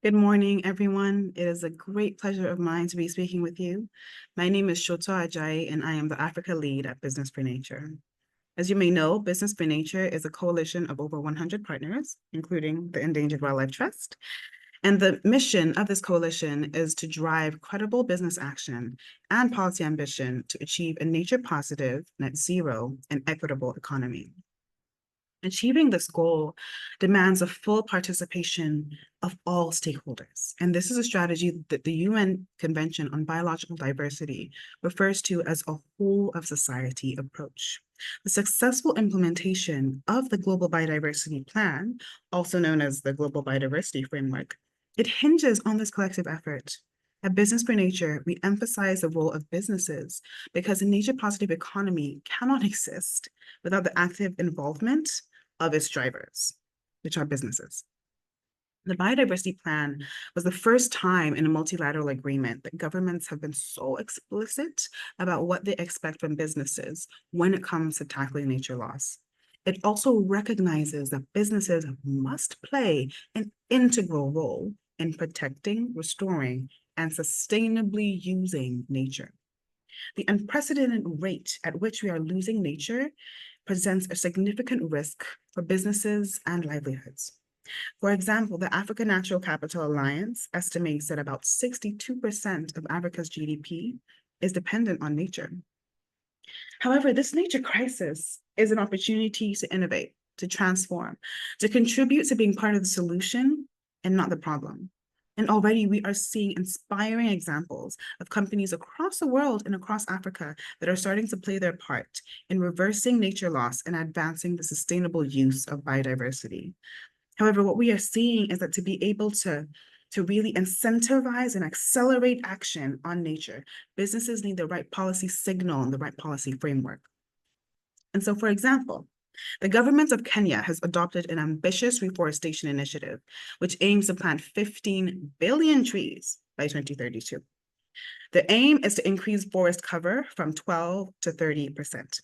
Good morning, everyone. It is a great pleasure of mine to be speaking with you. My name is Oluwasooto Ajayi, and I am the Africa lead at Business by Nature. As you may know, Business by Nature is a coalition of over 100 partners, including the Endangered Wildlife Trust. And the mission of this coalition is to drive credible business action and policy ambition to achieve a nature-positive, net zero, and equitable economy. Achieving this goal demands a full participation of all stakeholders. And this is a strategy that the UN Convention on Biological Diversity refers to as a whole of society approach. The successful implementation of the Global Biodiversity Plan, also known as the Global Biodiversity Framework, it hinges on this collective effort. At Business by Nature, we emphasize the role of businesses because a nature-positive economy cannot exist without the active involvement of its drivers, which are businesses. The Biodiversity Plan was the first time in a multilateral agreement that governments have been so explicit about what they expect from businesses when it comes to tackling nature loss. It also recognizes that businesses must play an integral role in protecting, restoring, and sustainably using nature. The unprecedented rate at which we are losing nature presents a significant risk for businesses and livelihoods. For example, the Africa Natural Capital Alliance estimates that about 62% of Africa's GDP is dependent on nature. However, this nature crisis is an opportunity to innovate, to transform, to contribute to being part of the solution and not the problem. And already we are seeing inspiring examples of companies across the world and across Africa that are starting to play their part in reversing nature loss and advancing the sustainable use of biodiversity. However, what we are seeing is that to be able to really incentivize and accelerate action on nature, businesses need the right policy signal and the right policy framework. And so, for example, the government of Kenya has adopted an ambitious reforestation initiative, which aims to plant 15 billion trees by 2032. The aim is to increase forest cover from 12 to 30%.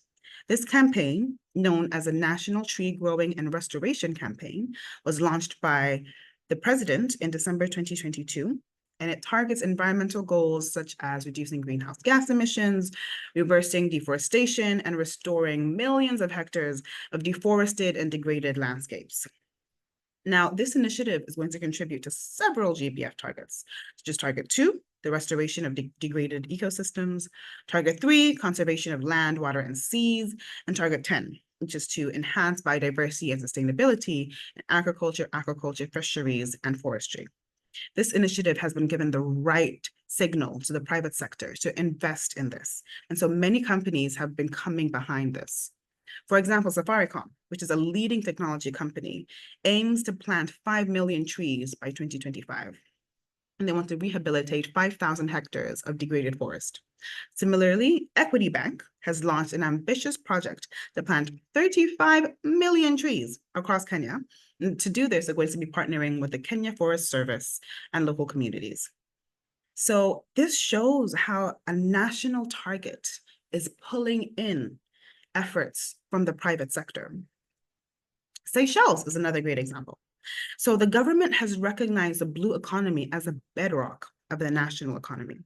This campaign, known as the National Tree Growing and Restoration Campaign, was launched by the president in December 2022, and it targets environmental goals such as reducing greenhouse gas emissions, reversing deforestation, and restoring millions of hectares of deforested and degraded landscapes. Now, this initiative is going to contribute to several GBF targets, such as Target 2, the restoration of degraded ecosystems, Target 3, conservation of land, water, and seas, and Target 10, which is to enhance biodiversity and sustainability in agriculture, aquaculture, fisheries, and forestry. This initiative has been given the right signal to the private sector to invest in this. And so many companies have been coming behind this. For example, Safaricom, which is a leading technology company, aims to plant 5 million trees by 2025. And they want to rehabilitate 5,000 hectares of degraded forest. Similarly, Equity Bank has launched an ambitious project to plant 35 million trees across Kenya. And to do this, they're going to be partnering with the Kenya Forest Service and local communities. So this shows how a national target is pulling in efforts from the private sector. Seychelles is another great example. So the government has recognized the blue economy as a bedrock of the national economy.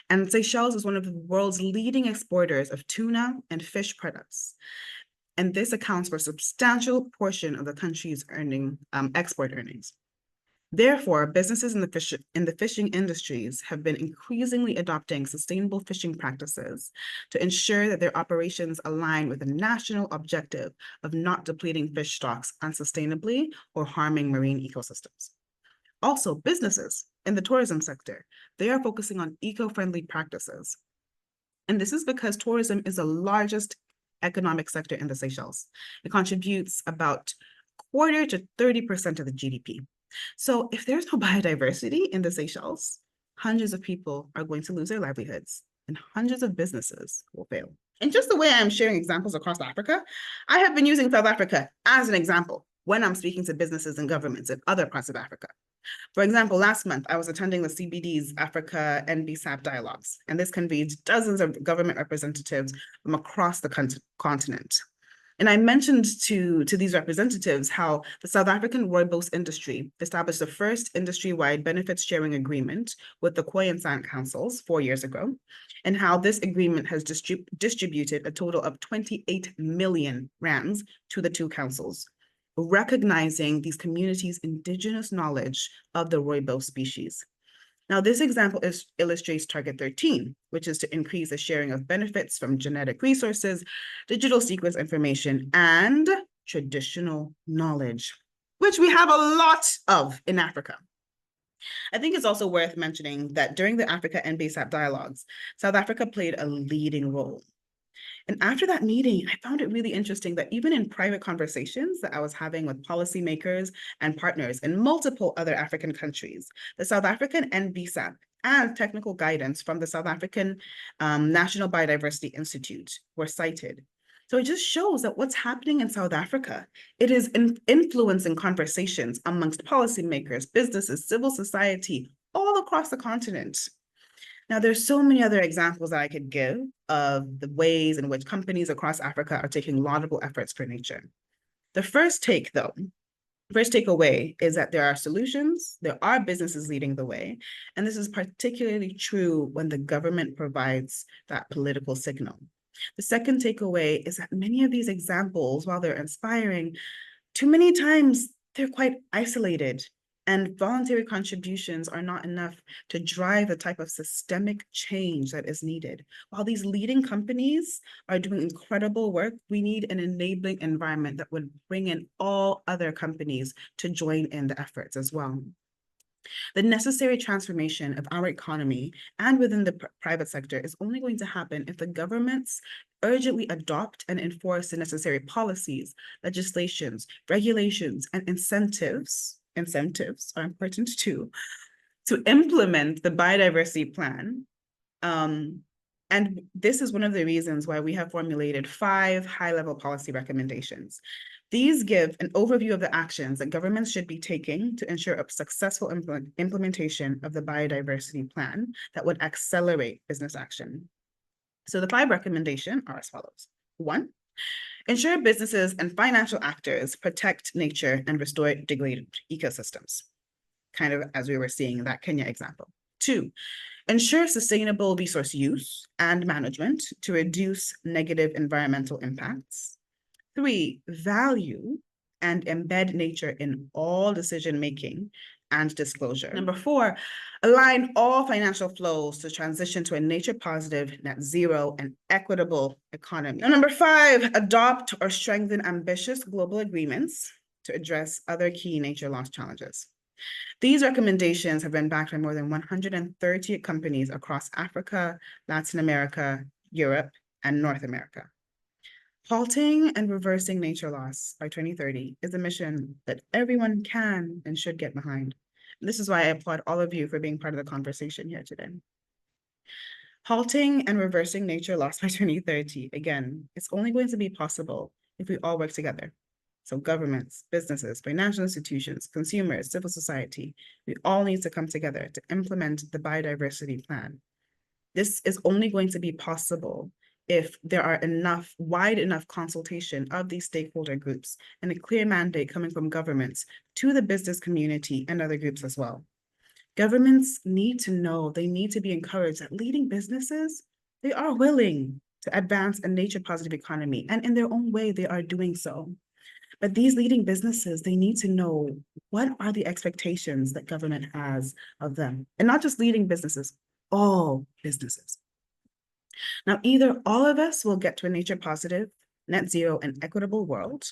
And Seychelles is one of the world's leading exporters of tuna and fish products. And this accounts for a substantial portion of the country's export earnings. Therefore, businesses in the fishing industries have been increasingly adopting sustainable fishing practices to ensure that their operations align with the national objective of not depleting fish stocks unsustainably or harming marine ecosystems. Also, businesses in the tourism sector, they are focusing on eco-friendly practices. And this is because tourism is the largest economic sector in the Seychelles. It contributes about quarter to 30% of the GDP. So if there's no biodiversity in the Seychelles, hundreds of people are going to lose their livelihoods and hundreds of businesses will fail. And just the way I'm sharing examples across Africa, I have been using South Africa as an example when I'm speaking to businesses and governments in other parts of Africa. For example, last month, I was attending the CBD's Africa NBSAP dialogues, and this convened dozens of government representatives from across the continent. And I mentioned to these representatives how the South African rooibos industry established the first industry-wide benefits sharing agreement with the Khoi and Sant councils 4 years ago, and how this agreement has distributed a total of 28 million rands to the two councils, recognizing these communities' indigenous knowledge of the rooibos species. Now, this example illustrates Target 13, which is to increase the sharing of benefits from genetic resources, digital sequence information, and traditional knowledge, which we have a lot of in Africa. I think it's also worth mentioning that during the Africa NBSAP dialogues, South Africa played a leading role. And after that meeting, I found it really interesting that even in private conversations that I was having with policymakers and partners in multiple other African countries, the South African NBSAP and technical guidance from the South African National Biodiversity Institute were cited. So it just shows that what's happening in South Africa, it is influencing conversations amongst policymakers, businesses, civil society, all across the continent. Now, there's so many other examples that I could give of the ways in which companies across Africa are taking laudable efforts for nature. The first takeaway is that there are solutions, there are businesses leading the way, and this is particularly true when the government provides that political signal. The second takeaway is that many of these examples, while they're inspiring, too many times they're quite isolated, and voluntary contributions are not enough to drive the type of systemic change that is needed. While these leading companies are doing incredible work, we need an enabling environment that would bring in all other companies to join in the efforts as well. The necessary transformation of our economy and within the private sector is only going to happen if the governments urgently adopt and enforce the necessary policies, legislations, regulations, and incentives are important too, to implement the biodiversity plan. And this is one of the reasons why we have formulated 5 high-level policy recommendations. These give an overview of the actions that governments should be taking to ensure a successful implementation of the biodiversity plan that would accelerate business action. So the 5 recommendations are as follows. 1, ensure businesses and financial actors protect nature and restore degraded ecosystems, kind of as we were seeing in that Kenya example. 2, ensure sustainable resource use and management to reduce negative environmental impacts. 3, value and embed nature in all decision-making and disclosure. Number 4, align all financial flows to transition to a nature-positive, net zero, and equitable economy. And number 5, adopt or strengthen ambitious global agreements to address other key nature loss challenges. These recommendations have been backed by more than 130 companies across Africa, Latin America, Europe, and North America. Halting and reversing nature loss by 2030 is a mission that everyone can and should get behind. This is why I applaud all of you for being part of the conversation here today. Halting and reversing nature loss by 2030, again, it's only going to be possible if we all work together. So governments, businesses, financial institutions, consumers, civil society, we all need to come together to implement the biodiversity plan. This is only going to be possible if there are wide enough consultation of these stakeholder groups and a clear mandate coming from governments to the business community and other groups as well. Governments need to know, they need to be encouraged that leading businesses, they are willing to advance a nature-positive economy, and in their own way, they are doing so. But these leading businesses, they need to know what are the expectations that government has of them, and not just leading businesses, all businesses. Now, either all of us will get to a nature positive, net zero, and equitable world,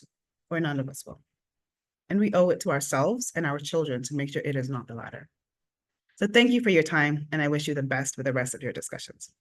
or none of us will. And we owe it to ourselves and our children to make sure it is not the latter. So thank you for your time, and I wish you the best with the rest of your discussions.